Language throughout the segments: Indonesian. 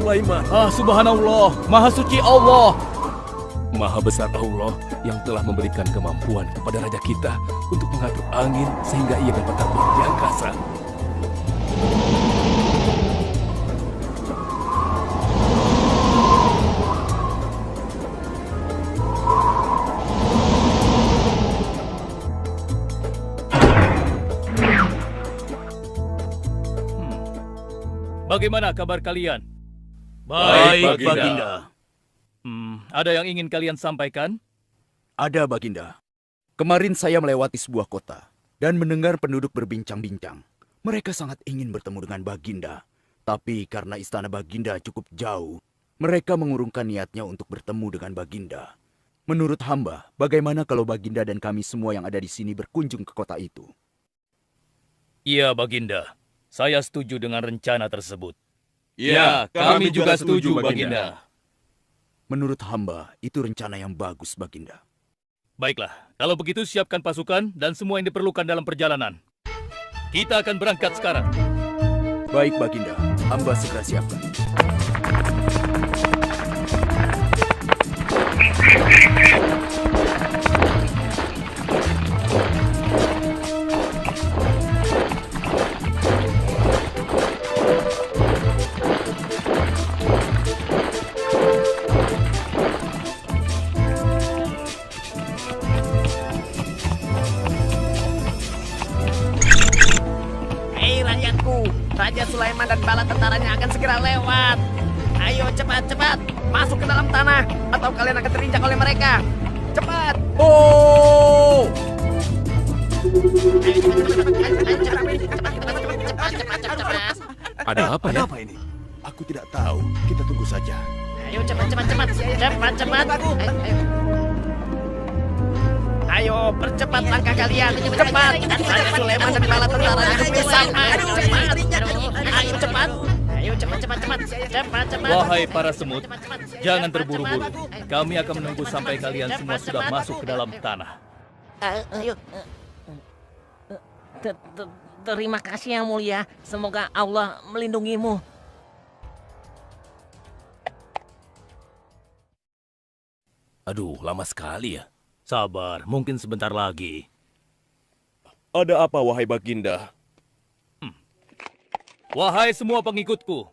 Sulaiman. Subhanallah, Maha Suci Allah. Maha besar Allah yang telah memberikan kemampuan kepada raja kita untuk mengatur angin sehingga ia dapat terbang di angkasa. Bagaimana kabar kalian? Baik, Baginda. Ada yang ingin kalian sampaikan? Ada, Baginda. Kemarin saya melewati sebuah kota dan mendengar penduduk berbincang-bincang. Mereka sangat ingin bertemu dengan Baginda. Tapi karena istana Baginda cukup jauh, mereka mengurungkan niatnya untuk bertemu dengan Baginda. Menurut hamba, bagaimana kalau Baginda dan kami semua yang ada di sini berkunjung ke kota itu? Iya, Baginda. Saya setuju dengan rencana tersebut. Ya, kami juga setuju, Baginda. Menurut hamba, itu rencana yang bagus, Baginda. Baiklah, kalau begitu siapkan pasukan dan semua yang diperlukan dalam perjalanan. Kita akan berangkat sekarang. Baik, Baginda. Hamba segera siapkan. Raja Sulaiman dan bala tentaranya akan segera lewat. Ayo cepat-cepat masuk ke dalam tanah atau kalian akan terinjak oleh mereka. Cepat. Oh! Ada apa ya? Ada apa ini? Aku tidak tahu. Kita tunggu saja. Ayo cepat-cepat. Ayo percepat langkah kalian. Cepat. Raja Sulaiman dan bala tentaranya bersama. Ayo cepat. Ayo cepat. Wahai para semut, jangan terburu-buru. Kami akan menunggu sampai kalian semua sudah masuk ke dalam tanah. Ayo. Terima kasih yang mulia. Semoga Allah melindungimu. Aduh, lama sekali ya. Sabar, mungkin sebentar lagi. Ada apa, wahai Baginda? Wahai semua pengikutku,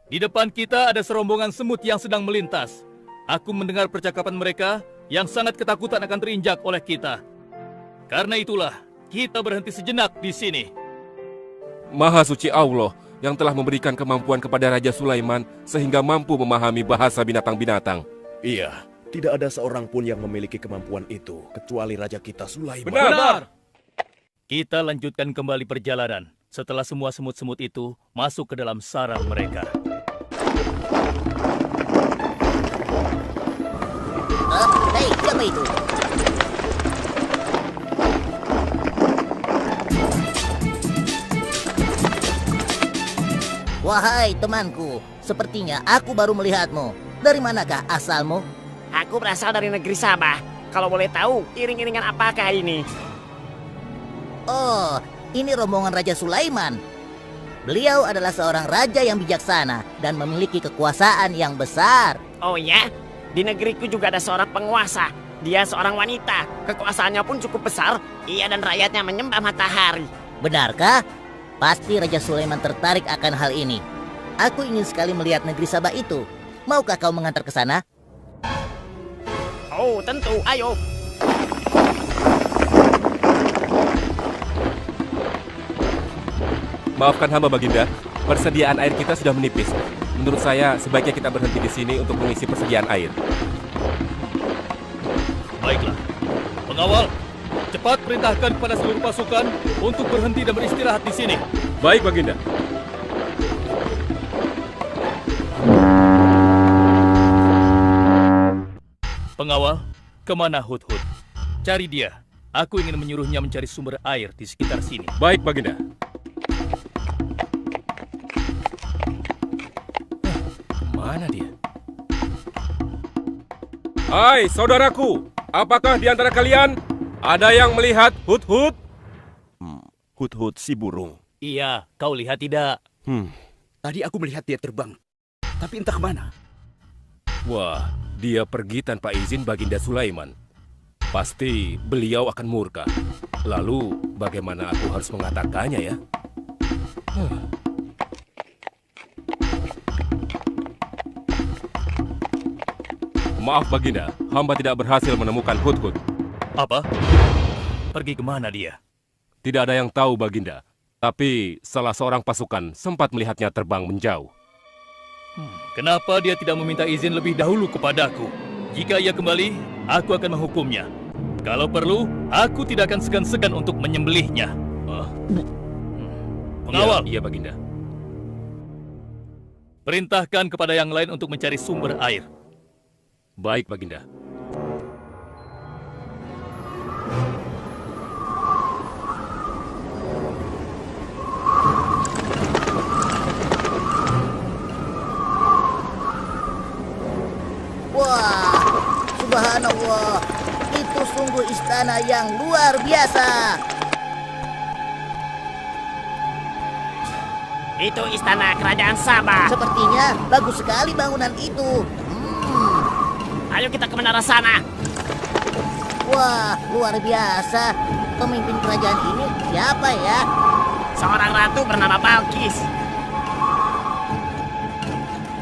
di depan kita ada serombongan semut yang sedang melintas. Aku mendengar percakapan mereka yang sangat ketakutan akan terinjak oleh kita. Karena itulah, kita berhenti sejenak di sini. Maha suci Allah yang telah memberikan kemampuan kepada Raja Sulaiman sehingga mampu memahami bahasa binatang-binatang. Iya, tidak ada seorang pun yang memiliki kemampuan itu kecuali Raja kita Sulaiman. Benar. Kita lanjutkan kembali perjalanan setelah semua semut-semut itu masuk ke dalam sarang mereka. Hei, siapa itu? Wahai temanku, sepertinya aku baru melihatmu. Dari manakah asalmu? Aku berasal dari negeri Sabah. Kalau boleh tahu, iring-iringan apakah ini? Oh, ini rombongan Raja Sulaiman. Beliau adalah seorang raja yang bijaksana dan memiliki kekuasaan yang besar. Oh ya? Di negeriku juga ada seorang penguasa. Dia seorang wanita. Kekuasaannya pun cukup besar. Ia dan rakyatnya menyembah matahari. Benarkah? Pasti Raja Sulaiman tertarik akan hal ini. Aku ingin sekali melihat negeri Sabah itu. Maukah kau mengantar ke sana? Oh, tentu. Ayo. Maafkan hamba, Baginda. Persediaan air kita sudah menipis. Menurut saya, sebaiknya kita berhenti di sini untuk mengisi persediaan air. Baiklah. Pengawal, cepat perintahkan kepada seluruh pasukan untuk berhenti dan beristirahat di sini. Baik, Baginda. Pengawal, kemana Hudhud? Cari dia. Aku ingin menyuruhnya mencari sumber air di sekitar sini. Baik, Baginda. Mana dia? Hai, saudaraku. Apakah di antara kalian ada yang melihat Hudhud? Hudhud si burung. Iya, kau lihat tidak? Tadi aku melihat dia terbang. tapi entah kemana. Wah, dia pergi tanpa izin Baginda Sulaiman. Pasti beliau akan murka. Lalu, bagaimana aku harus mengatakannya ya? Maaf Baginda, hamba tidak berhasil menemukan Hudhud. Apa? Pergi kemana dia? Tidak ada yang tahu Baginda. Tapi salah seorang pasukan sempat melihatnya terbang menjauh. Kenapa dia tidak meminta izin lebih dahulu kepadaku? Jika ia kembali, aku akan menghukumnya. Kalau perlu, aku tidak akan segan-segan untuk menyembelihnya. Pengawal, Iya, Baginda. perintahkan kepada yang lain untuk mencari sumber air. Baik, Baginda. Wah, subhanallah. Itu sungguh istana yang luar biasa. Itu istana kerajaan Sabah. Sepertinya bagus sekali bangunan itu. Ayo kita ke menara sana. Wah, luar biasa. Pemimpin kerajaan ini siapa ya? Seorang ratu bernama Balkis.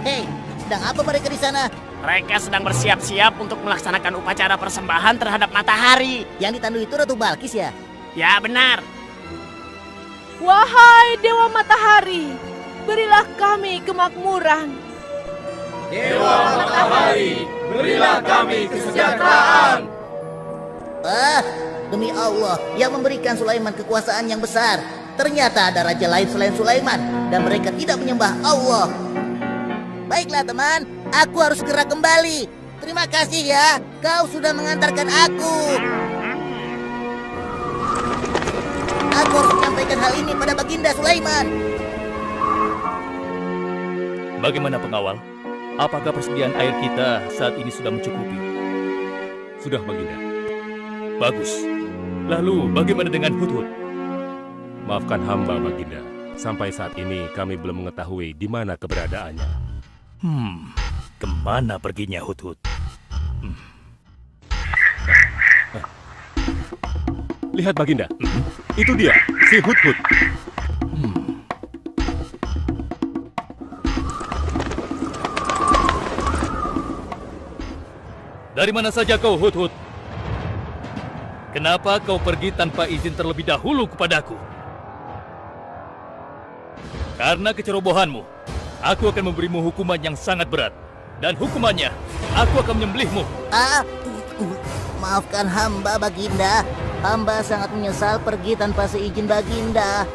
Hei, sedang apa mereka di sana? Mereka sedang bersiap-siap untuk melaksanakan upacara persembahan terhadap matahari. Yang ditandu itu Ratu Balkis ya? Ya benar. Wahai Dewa Matahari, berilah kami kemakmuran. Demi Allah yang memberikan Sulaiman kekuasaan yang besar. Ternyata ada raja lain selain Sulaiman dan mereka tidak menyembah Allah. Baiklah teman, aku harus segera kembali. Terima kasih ya, kau sudah mengantarkan aku. Aku harus menyampaikan hal ini pada Baginda Sulaiman. Bagaimana pengawal? Apakah persediaan air kita saat ini sudah mencukupi? Sudah Baginda. Bagus. Lalu bagaimana dengan Hudhud? Maafkan hamba Baginda. Sampai saat ini kami belum mengetahui di mana keberadaannya. Kemana perginya Hudhud? Lihat Baginda. Itu dia, si Hudhud. Dari mana saja kau, Hudhud? Kenapa kau pergi tanpa izin terlebih dahulu kepadaku? Karena kecerobohanmu, aku akan memberimu hukuman yang sangat berat. Dan hukumannya, aku akan menyembelihmu. Maafkan hamba Baginda. Hamba sangat menyesal pergi tanpa seizin Baginda.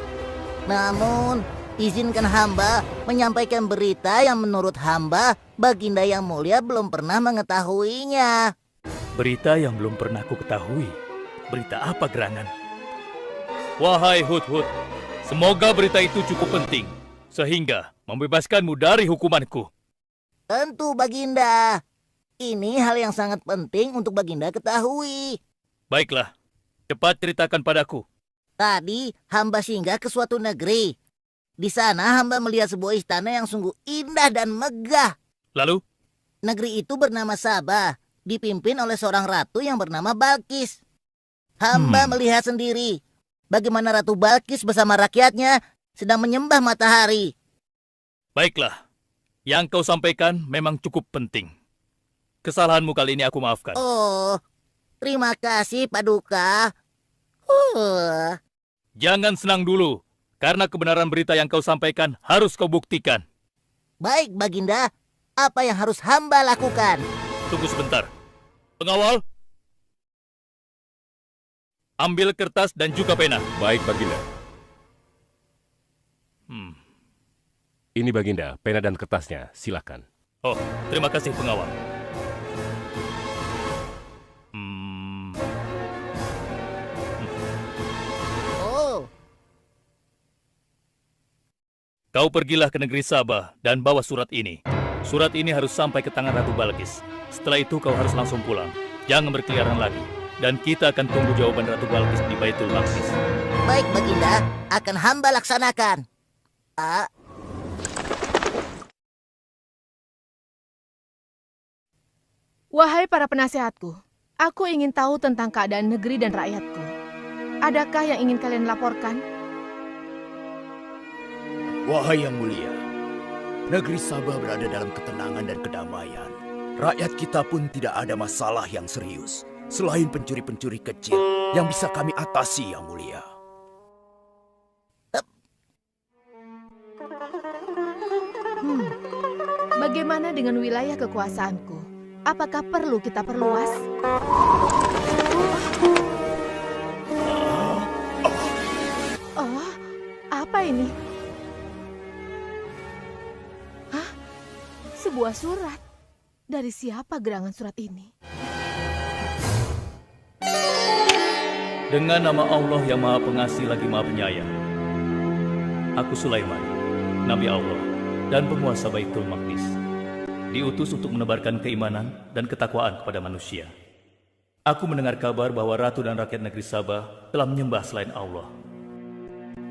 Namun, izinkan hamba menyampaikan berita yang menurut hamba Baginda yang mulia belum pernah mengetahuinya. Berita yang belum pernah ku ketahui. Berita apa gerangan? Wahai Hudhud, semoga berita itu cukup penting, sehingga membebaskanmu dari hukumanku. Tentu Baginda. Ini hal yang sangat penting untuk Baginda ketahui. Baiklah, cepat ceritakan padaku. Tadi hamba singgah ke suatu negeri. Di sana hamba melihat sebuah istana yang sungguh indah dan megah. Lalu? Negeri itu bernama Sabah, dipimpin oleh seorang ratu yang bernama Balkis. Hamba melihat sendiri bagaimana Ratu Balkis bersama rakyatnya sedang menyembah matahari. Baiklah, yang kau sampaikan memang cukup penting. Kesalahanmu kali ini aku maafkan. Oh, terima kasih Paduka. Jangan senang dulu, karena kebenaran berita yang kau sampaikan harus kau buktikan. Baik Baginda, apa yang harus hamba lakukan? Tunggu sebentar. Pengawal, ambil kertas dan juga pena. Baik Baginda. Ini Baginda, pena dan kertasnya. Silakan. Oh, terima kasih pengawal. Oh, Kau pergilah ke negeri Sabah dan bawa surat ini. Surat ini harus sampai ke tangan Ratu Balkis. Setelah itu kau harus langsung pulang. Jangan berkeliaran lagi. Dan kita akan tunggu jawaban Ratu Balkis di Baitul Maqdis. baik Baginda, akan hamba laksanakan. Wahai para penasehatku, aku ingin tahu tentang keadaan negeri dan rakyatku. Adakah yang ingin kalian laporkan? Wahai yang mulia, negeri Sabah berada dalam ketenangan dan kedamaian. Rakyat kita pun tidak ada masalah yang serius, selain pencuri-pencuri kecil yang bisa kami atasi, yang mulia. Bagaimana dengan wilayah kekuasaanku? Apakah perlu kita perluas? Oh, apa ini? Hah? Sebuah surat. Dari siapa gerangan surat ini? Dengan nama Allah yang Maha Pengasih lagi Maha Penyayang. Aku Sulaiman, Nabi Allah dan penguasa Baitul Maqdis, diutus untuk menebarkan keimanan dan ketakwaan kepada manusia. Aku mendengar kabar bahwa ratu dan rakyat negeri Sabah telah menyembah selain Allah.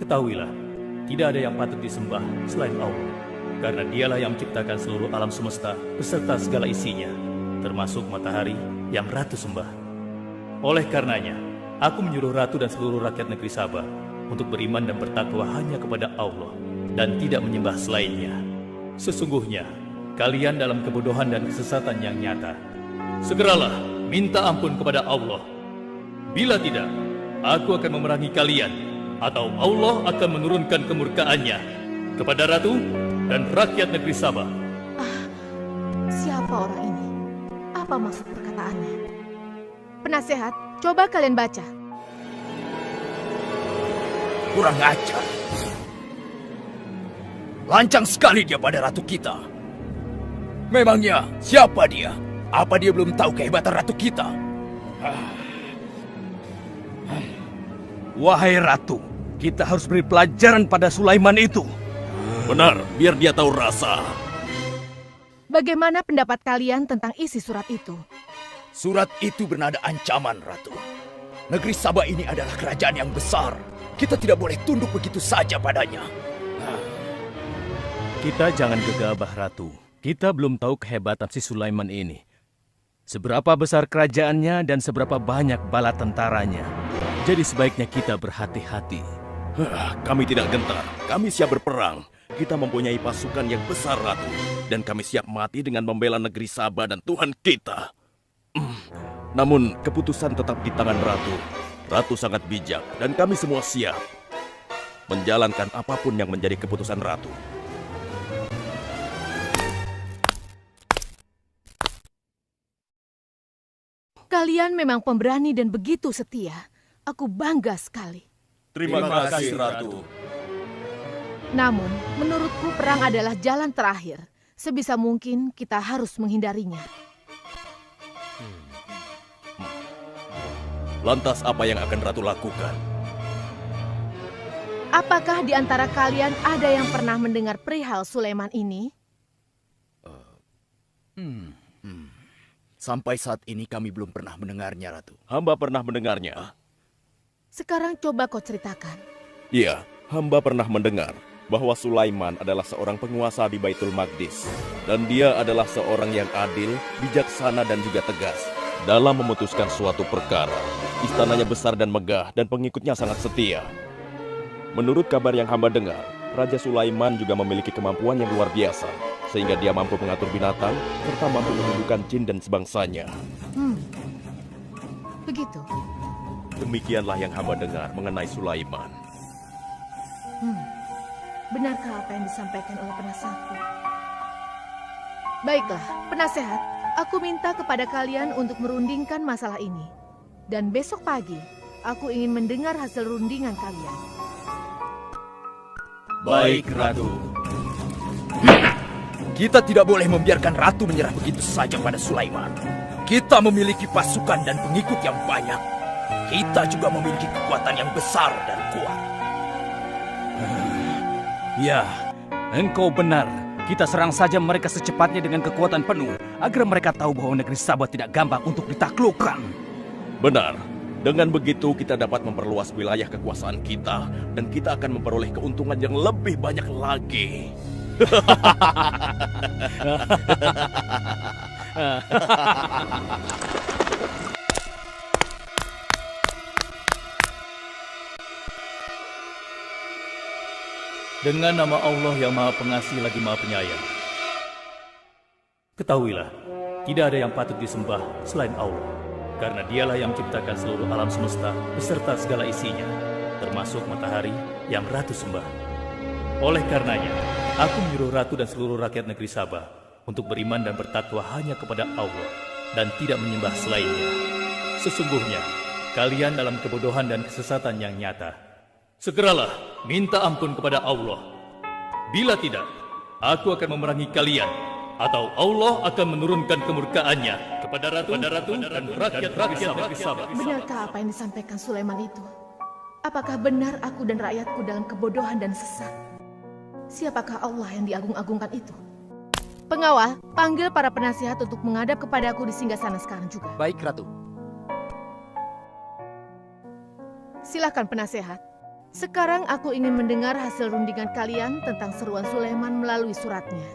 Ketahuilah, tidak ada yang patut disembah selain Allah, karena dialah yang menciptakan seluruh alam semesta beserta segala isinya, termasuk matahari yang ratu sembah. Oleh karenanya, aku menyuruh ratu dan seluruh rakyat negeri Sabah untuk beriman dan bertakwa hanya kepada Allah dan tidak menyembah selainnya. Sesungguhnya, kalian dalam kebodohan dan kesesatan yang nyata. Segeralah minta ampun kepada Allah. Bila tidak, aku akan memerangi kalian, atau Allah akan menurunkan kemurkaannya kepada ratu dan rakyat negeri Sabah. Siapa orang ini? Apa maksud perkataannya? Penasehat, coba kalian baca. Kurang ajar. Lancang sekali dia pada ratu kita. Memangnya siapa dia? Apa dia belum tahu kehebatan ratu kita? Wahai ratu, kita harus beri pelajaran pada Sulaiman itu. Benar, biar dia tahu rasa. Bagaimana pendapat kalian tentang isi surat itu? Surat itu bernada ancaman, Ratu. Negeri Sabah ini adalah kerajaan yang besar. Kita tidak boleh tunduk begitu saja padanya. Kita jangan gegabah, Ratu. Kita belum tahu kehebatan si Sulaiman ini. Seberapa besar kerajaannya dan seberapa banyak bala tentaranya. Jadi sebaiknya kita berhati-hati. Kami tidak gentar. Kami siap berperang. Kita mempunyai pasukan yang besar, Ratu. Dan kami siap mati dengan membela negeri Sabah dan Tuhan kita. Namun, keputusan tetap di tangan Ratu. Ratu sangat bijak dan kami semua siap menjalankan apapun yang menjadi keputusan Ratu. Kalian memang pemberani dan begitu setia. Aku bangga sekali. Terima kasih, Ratu. Namun, menurutku perang adalah jalan terakhir. Sebisa mungkin kita harus menghindarinya. Lantas apa yang akan Ratu lakukan? Apakah di antara kalian ada yang pernah mendengar perihal Sulaiman ini? Sampai saat ini kami belum pernah mendengarnya, Ratu. Hamba pernah mendengarnya. Sekarang coba kau ceritakan. Iya, hamba pernah mendengar bahwa Sulaiman adalah seorang penguasa di Baitul Maqdis. Dan dia adalah seorang yang adil, bijaksana dan juga tegas dalam memutuskan suatu perkara. Istananya besar dan megah dan pengikutnya sangat setia. Menurut kabar yang hamba dengar, Raja Sulaiman juga memiliki kemampuan yang luar biasa, sehingga dia mampu mengatur binatang, serta mampu menundukkan jin dan sebangsanya. Begitu. Demikianlah yang hamba dengar mengenai Sulaiman. Benarkah apa yang disampaikan oleh penasehatku? Baiklah, penasehat, aku minta kepada kalian untuk merundingkan masalah ini. Dan besok pagi, aku ingin mendengar hasil rundingan kalian. Baik, Ratu. Kita tidak boleh membiarkan Ratu menyerah begitu saja pada Sulaiman. Kita memiliki pasukan dan pengikut yang banyak. Kita juga memiliki kekuatan yang besar dan kuat. Ya, engkau benar. Kita serang saja mereka secepatnya dengan kekuatan penuh, agar mereka tahu bahwa negeri Sabah tidak gampang untuk ditaklukkan. Benar. Dengan begitu kita dapat memperluas wilayah kekuasaan kita dan kita akan memperoleh keuntungan yang lebih banyak lagi. Dengan nama Allah yang Maha Pengasih lagi Maha Penyayang. Ketahuilah, tidak ada yang patut disembah selain Allah, karena dialah yang menciptakan seluruh alam semesta beserta segala isinya, termasuk matahari yang Ratu sembah. Oleh karenanya, aku menyuruh Ratu dan seluruh rakyat negeri Sabah untuk beriman dan bertakwa hanya kepada Allah dan tidak menyembah selainnya. Sesungguhnya, kalian dalam kebodohan dan kesesatan yang nyata. Segeralah minta ampun kepada Allah. Bila tidak, aku akan memerangi kalian, atau Allah akan menurunkan kemurkaannya kepada Ratu dan rakyat-rakyat negeri Sabah. Benarkah apa yang disampaikan Sulaiman itu? Apakah benar aku dan rakyatku dalam kebodohan dan sesat? Siapakah Allah yang diagung-agungkan itu? Pengawal, panggil para penasihat untuk menghadap kepadaku di singgasana sekarang juga. Baik, Ratu. Silakan penasehat. Sekarang aku ingin mendengar hasil rundingan kalian tentang seruan Sulaiman melalui suratnya.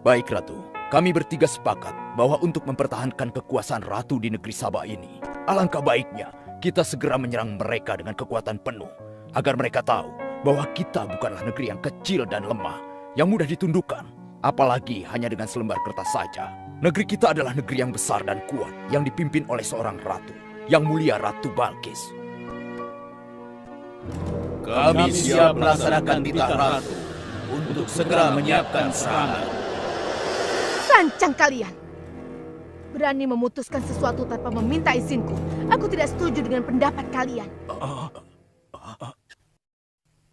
Baik, Ratu. Kami bertiga sepakat bahwa untuk mempertahankan kekuasaan Ratu di negeri Sabah ini, alangkah baiknya kita segera menyerang mereka dengan kekuatan penuh, agar mereka tahu bahwa kita bukanlah negeri yang kecil dan lemah, yang mudah ditundukkan, apalagi hanya dengan selembar kertas saja. Negeri kita adalah negeri yang besar dan kuat, yang dipimpin oleh seorang ratu, yang mulia Ratu Balkis. Kami siap melaksanakan titah Ratu untuk segera menyiapkan serangan. Lancang kalian! Berani memutuskan sesuatu tanpa meminta izinku. Aku tidak setuju dengan pendapat kalian.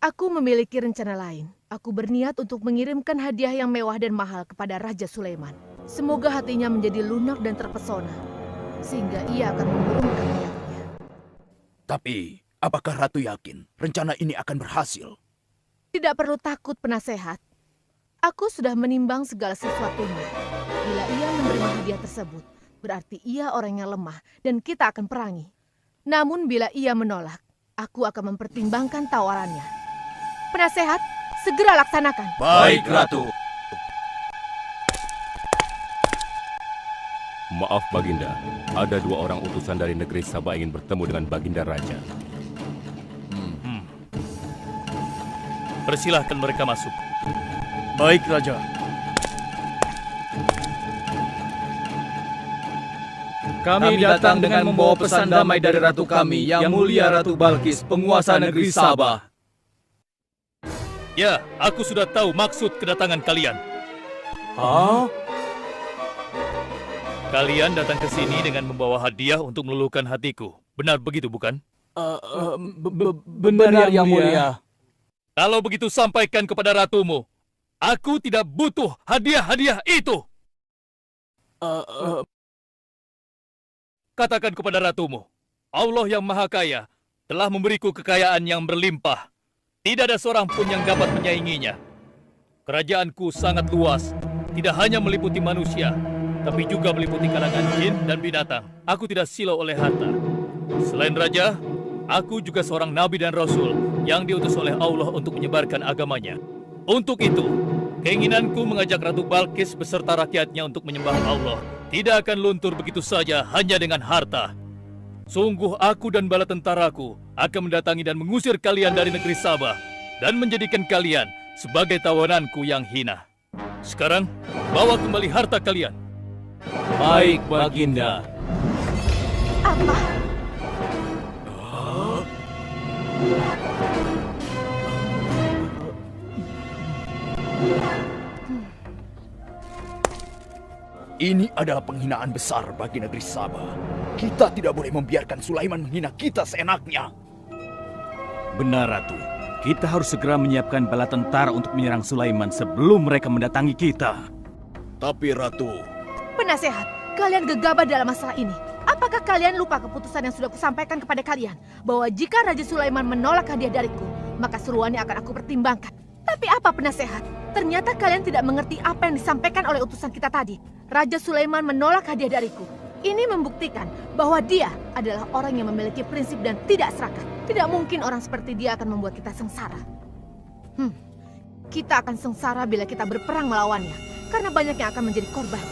Aku memiliki rencana lain. Aku berniat untuk mengirimkan hadiah yang mewah dan mahal kepada Raja Sulaiman. Semoga hatinya menjadi lunak dan terpesona, sehingga ia akan mengurungkan niatnya. Tapi, apakah Ratu yakin rencana ini akan berhasil? Tidak perlu takut, penasehat. Aku sudah menimbang segala sesuatunya. Bila ia menerima hadiah tersebut, berarti ia orang yang lemah dan kita akan perangi. Namun bila ia menolak, aku akan mempertimbangkan tawarannya. Penasehat, segera laksanakan. Baik, Ratu. Maaf, Baginda. Ada 2 orang utusan dari negeri Sabah ingin bertemu dengan Baginda Raja. Persilahkan mereka masuk. Baik, Raja. Kami datang dengan membawa pesan damai dari Ratu kami, Yang Mulia Ratu Balkis, penguasa negeri Sabah. Ya, aku sudah tahu maksud kedatangan kalian. Hah? Kalian datang ke sini dengan membawa hadiah untuk meluluhkan hatiku. Benar begitu, bukan? Benar, Yang Mulia. Kalau begitu sampaikan kepada ratumu. Aku tidak butuh hadiah-hadiah itu. Katakan kepada ratumu, Allah yang Maha Kaya telah memberiku kekayaan yang berlimpah. Tidak ada seorang pun yang dapat menyainginya. Kerajaanku sangat luas, tidak hanya meliputi manusia, tapi juga meliputi kalangan jin dan binatang. Aku tidak silau oleh harta. Selain raja, aku juga seorang nabi dan rasul yang diutus oleh Allah untuk menyebarkan agamanya. Untuk itu, keinginanku mengajak Ratu Balkis beserta rakyatnya untuk menyembah Allah tidak akan luntur begitu saja hanya dengan harta. Sungguh aku dan bala tentaraku akan mendatangi dan mengusir kalian dari negeri Sabah dan menjadikan kalian sebagai tawananku yang hina. Sekarang, bawa kembali harta kalian. Baik, Baginda. Apa? Ini adalah penghinaan besar bagi negeri Sabah. Kita tidak boleh membiarkan Sulaiman menghina kita seenaknya. Benar, Ratu. Kita harus segera menyiapkan bala tentara untuk menyerang Sulaiman sebelum mereka mendatangi kita. Tapi, Ratu... Penasehat, kalian gegabah dalam masalah ini. Apakah kalian lupa keputusan yang sudah kusampaikan kepada kalian? Bahwa jika Raja Sulaiman menolak hadiah dariku, maka seruannya akan aku pertimbangkan. Tapi apa, penasehat? Ternyata kalian tidak mengerti apa yang disampaikan oleh utusan kita tadi. Raja Sulaiman menolak hadiah dariku. Ini membuktikan bahwa dia adalah orang yang memiliki prinsip dan tidak serakah. Tidak mungkin orang seperti dia akan membuat kita sengsara. Kita akan sengsara bila kita berperang melawannya, karena banyak yang akan menjadi korban.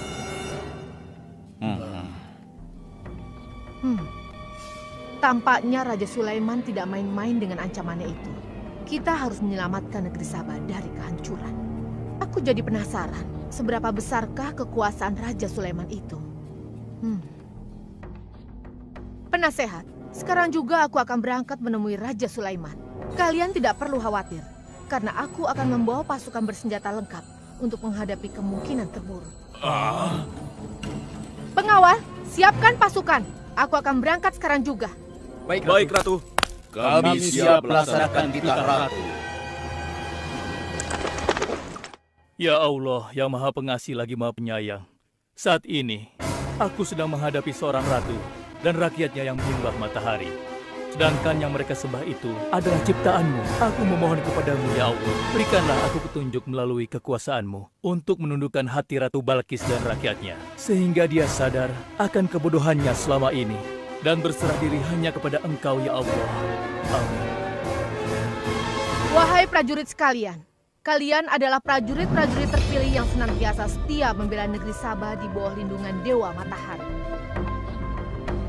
Tampaknya Raja Sulaiman tidak main-main dengan ancamannya itu. Kita harus menyelamatkan negeri Sabah dari kehancuran. Aku jadi penasaran, seberapa besarkah kekuasaan Raja Sulaiman itu? Penasehat, sekarang juga aku akan berangkat menemui Raja Sulaiman. Kalian tidak perlu khawatir, karena aku akan membawa pasukan bersenjata lengkap untuk menghadapi kemungkinan terburuk. Pengawal, siapkan pasukan. Aku akan berangkat sekarang juga. Baik, Ratu. Kami siap melaksanakan titah Ratu. Ya Allah, yang Maha Pengasih lagi Maha Penyayang. Saat ini, aku sedang menghadapi seorang ratu dan rakyatnya yang menyembah matahari. Sedangkan yang mereka sembah itu adalah ciptaanmu. Aku memohon kepadamu, ya Allah. Berikanlah aku petunjuk melalui kekuasaanmu untuk menundukkan hati Ratu Balkis dan rakyatnya. Sehingga dia sadar akan kebodohannya selama ini dan berserah diri hanya kepada Engkau, ya Allah. Amin. Wahai prajurit sekalian, kalian adalah prajurit-prajurit terpilih yang senantiasa setia membela negeri Sabah di bawah lindungan Dewa Matahari.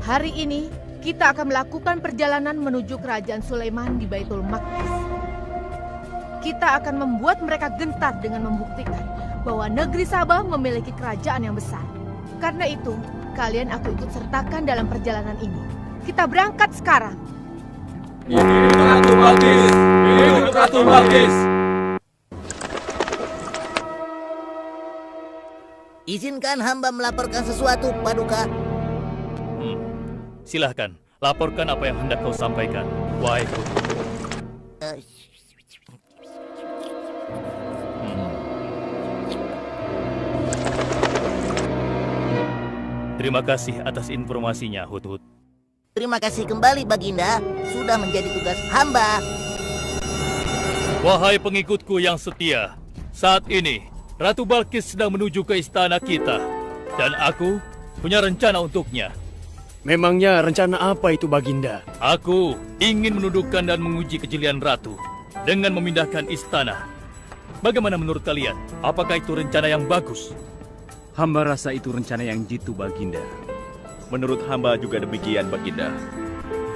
Hari ini, kita akan melakukan perjalanan menuju kerajaan Sulaiman di Baitul Maqdis. Kita akan membuat mereka gentar dengan membuktikan bahwa negeri Sabah memiliki kerajaan yang besar. Karena itu, kalian aku ikut sertakan dalam perjalanan ini. Kita berangkat sekarang. Hidup Ratu Balkis! Hidup Ratu Balkis! Izinkan hamba melaporkan sesuatu, Paduka. Silahkan, laporkan apa yang hendak kau sampaikan. Wahai Putu. Terima kasih atas informasinya, Hudhud. Terima kasih kembali, Baginda. Sudah menjadi tugas hamba. Wahai pengikutku yang setia, saat ini Ratu Balkis sedang menuju ke istana kita. Dan aku punya rencana untuknya. Memangnya rencana apa itu, Baginda? Aku ingin menundukkan dan menguji kejelian Ratu dengan memindahkan istana. Bagaimana menurut kalian? Apakah itu rencana yang bagus? Hamba rasa itu rencana yang jitu, Baginda. Menurut hamba juga demikian, Baginda.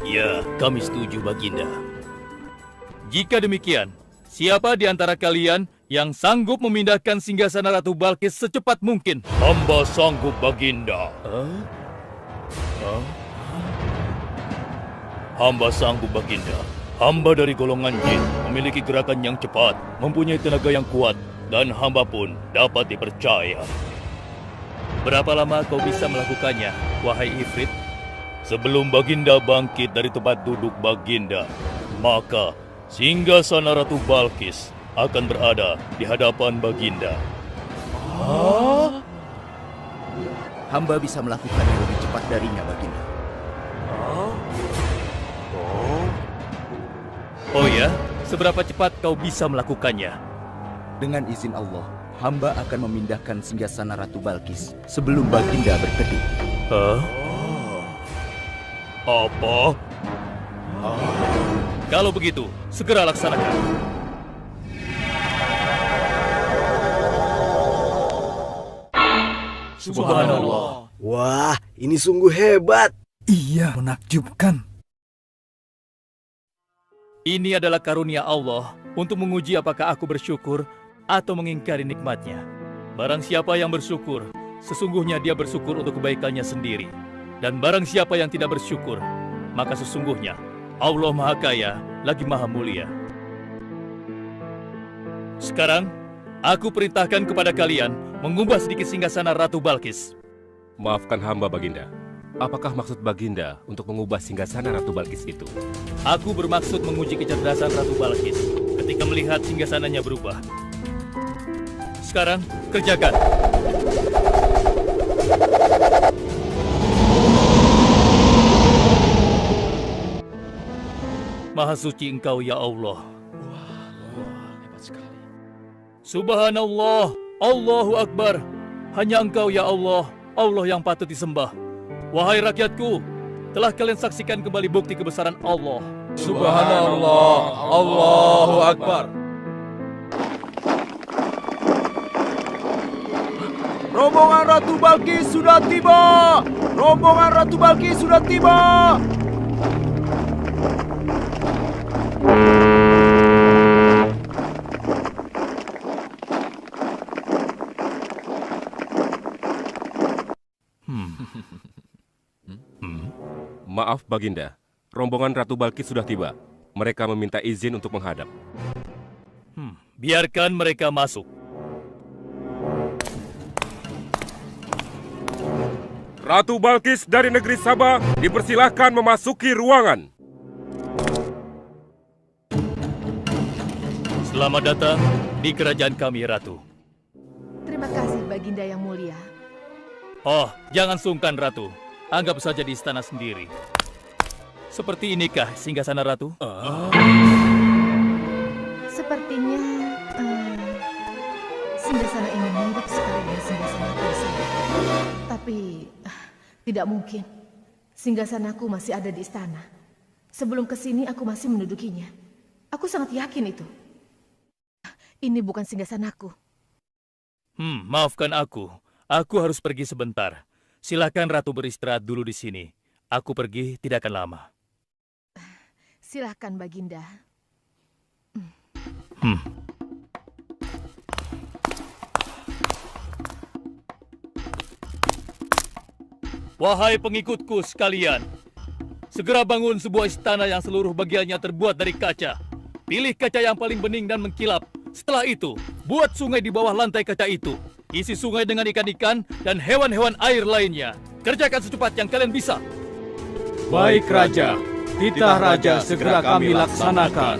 Ya, kami setuju, Baginda. Jika demikian, siapa di antara kalian yang sanggup memindahkan singgasana Ratu Balkis secepat mungkin? Hamba sanggup, Baginda. Hamba sanggup, Baginda. Hamba dari golongan jin, memiliki gerakan yang cepat, mempunyai tenaga yang kuat, dan hamba pun dapat dipercaya. Berapa lama kau bisa melakukannya, wahai Ifrit? Sebelum Baginda bangkit dari tempat duduk Baginda, maka singgasana Ratu Balkis akan berada di hadapan Baginda. Hamba bisa melakukannya lebih cepat darinya, Baginda. Oh ya? Seberapa cepat kau bisa melakukannya? Dengan izin Allah, hamba akan memindahkan singgasana Ratu Balkis sebelum Baginda berteduh. Apa? Kalau begitu, segera laksanakan. Subhanallah. Wah, ini sungguh hebat. Iya, menakjubkan. Ini adalah karunia Allah untuk menguji apakah aku bersyukur atau mengingkari nikmatnya. Barang siapa yang bersyukur, sesungguhnya dia bersyukur untuk kebaikannya sendiri. Dan barang siapa yang tidak bersyukur, maka sesungguhnya Allah Maha Kaya lagi Maha Mulia. Sekarang, aku perintahkan kepada kalian mengubah sedikit singgasana Ratu Balkis. Maafkan hamba, Baginda. Apakah maksud Baginda untuk mengubah singgasana Ratu Balkis itu? Aku bermaksud menguji kecerdasan Ratu Balkis ketika melihat singgasananya berubah. Sekarang, kerjakan. Maha suci Engkau, ya Allah. Hebat sekali. Subhanallah, Allahu Akbar. Hanya Engkau, ya Allah, Allah yang patut disembah. Wahai rakyatku, telah kalian saksikan kembali bukti kebesaran Allah. Subhanallah, Allahu Akbar. Rombongan Ratu Balkis sudah tiba! Rombongan Ratu Balkis sudah tiba! Maaf, Baginda. Rombongan Ratu Balkis sudah tiba. Mereka meminta izin untuk menghadap. Biarkan mereka masuk. Ratu Balkis dari negeri Sabah dipersilahkan memasuki ruangan. Selamat datang di kerajaan kami, Ratu. Terima kasih, Baginda yang mulia. Oh, jangan sungkan, Ratu. Anggap saja di istana sendiri. Seperti inikah singgasana Ratu? Sepertinya singgasana ini mirip sekali dengan singgasana Kusa. Tapi tidak mungkin. Singgasanaku masih ada di istana. Sebelum kesini aku masih mendudukinya. Aku sangat yakin itu. Ini bukan singgasanaku. Maafkan aku. Aku harus pergi sebentar. Silakan Ratu beristirahat dulu di sini. Aku pergi tidak akan lama. Silakan, Baginda. Wahai pengikutku sekalian, segera bangun sebuah istana yang seluruh bagiannya terbuat dari kaca. Pilih kaca yang paling bening dan mengkilap. Setelah itu, buat sungai di bawah lantai kaca itu. Isi sungai dengan ikan-ikan dan hewan-hewan air lainnya. Kerjakan secepat yang kalian bisa. Baik, Raja. Titah Raja segera kami laksanakan.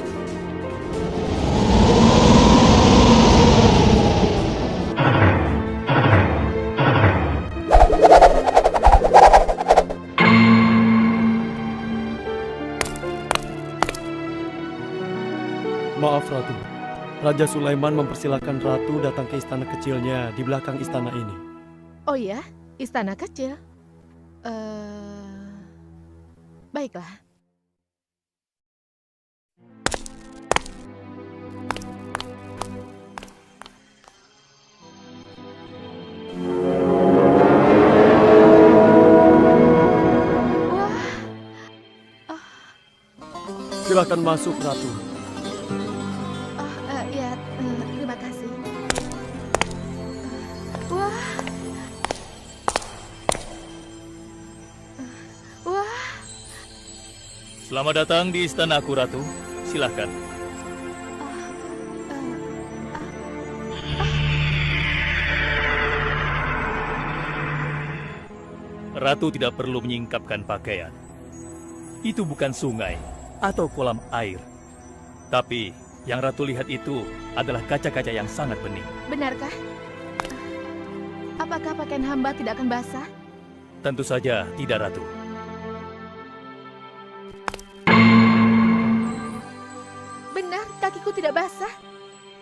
Maaf, Ratu. Raja Sulaiman mempersilahkan Ratu datang ke istana kecilnya di belakang istana ini. Oh ya, istana kecil. Baiklah. Silakan masuk, Ratu. Terima kasih. Wah. Selamat datang di istanaku, Ratu. Silakan. Ratu tidak perlu menyingkapkan pakaian. Itu bukan sungai atau kolam air. Tapi yang Ratu lihat itu adalah kaca-kaca yang sangat bening. Benarkah? Apakah pakaian hamba tidak akan basah? Tentu saja tidak, Ratu. Benar, kakiku tidak basah.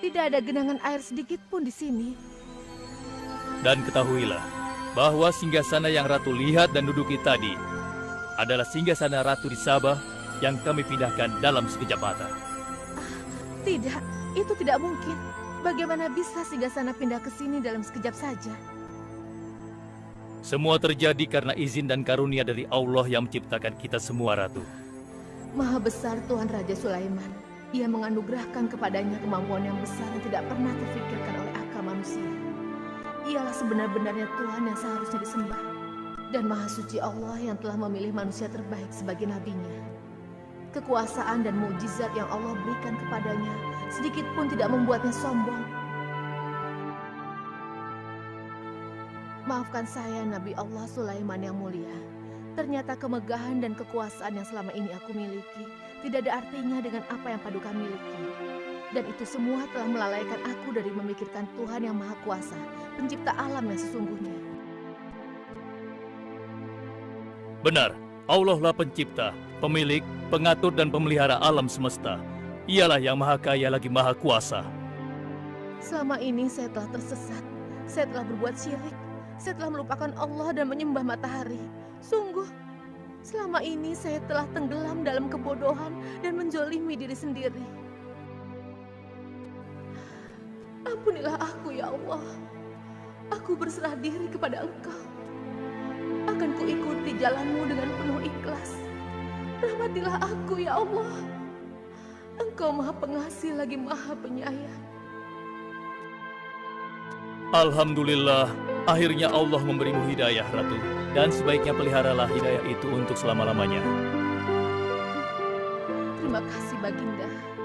Tidak ada genangan air sedikit pun di sini. Dan ketahuilah bahwa singgasana yang Ratu lihat dan duduki tadi adalah singgasana Ratu di Sabah yang kami pindahkan dalam sekejap mata. Tidak, itu tidak mungkin. Bagaimana bisa singgasana pindah ke sini dalam sekejap saja? Semua terjadi karena izin dan karunia dari Allah yang menciptakan kita semua, Ratu. Maha besar Tuhan Raja Sulaiman. Ia menganugerahkan kepadanya kemampuan yang besar yang tidak pernah terfikirkan oleh akal manusia. Ialah sebenar-benarnya Tuhan yang seharusnya disembah. Dan Maha Suci Allah yang telah memilih manusia terbaik sebagai nabinya. Kekuasaan dan mukjizat yang Allah berikan kepadanya sedikit pun tidak membuatnya sombong. Maafkan saya, Nabi Allah Sulaiman yang mulia. Ternyata kemegahan dan kekuasaan yang selama ini aku miliki tidak ada artinya dengan apa yang Paduka miliki. Dan itu semua telah melalaikan aku dari memikirkan Tuhan yang Maha Kuasa, pencipta alam yang sesungguhnya. Benar, Allah lah pencipta, pemilik, pengatur dan pemelihara alam semesta. Ialah yang maha kaya lagi maha kuasa. Selama ini saya telah tersesat. Saya telah berbuat syirik. Saya telah melupakan Allah dan menyembah matahari. Sungguh, selama ini saya telah tenggelam dalam kebodohan dan menzolimi diri sendiri. Ampunilah aku, ya Allah. Aku berserah diri kepada Engkau. Akan kuikuti jalanmu dengan penuh ikhlas. Rahmatilah aku ya Allah. Engkau Maha Pengasih lagi Maha Penyayang. Alhamdulillah, akhirnya Allah memberimu hidayah, Ratu. Dan sebaiknya peliharalah hidayah itu untuk selama-lamanya. Terima kasih Baginda.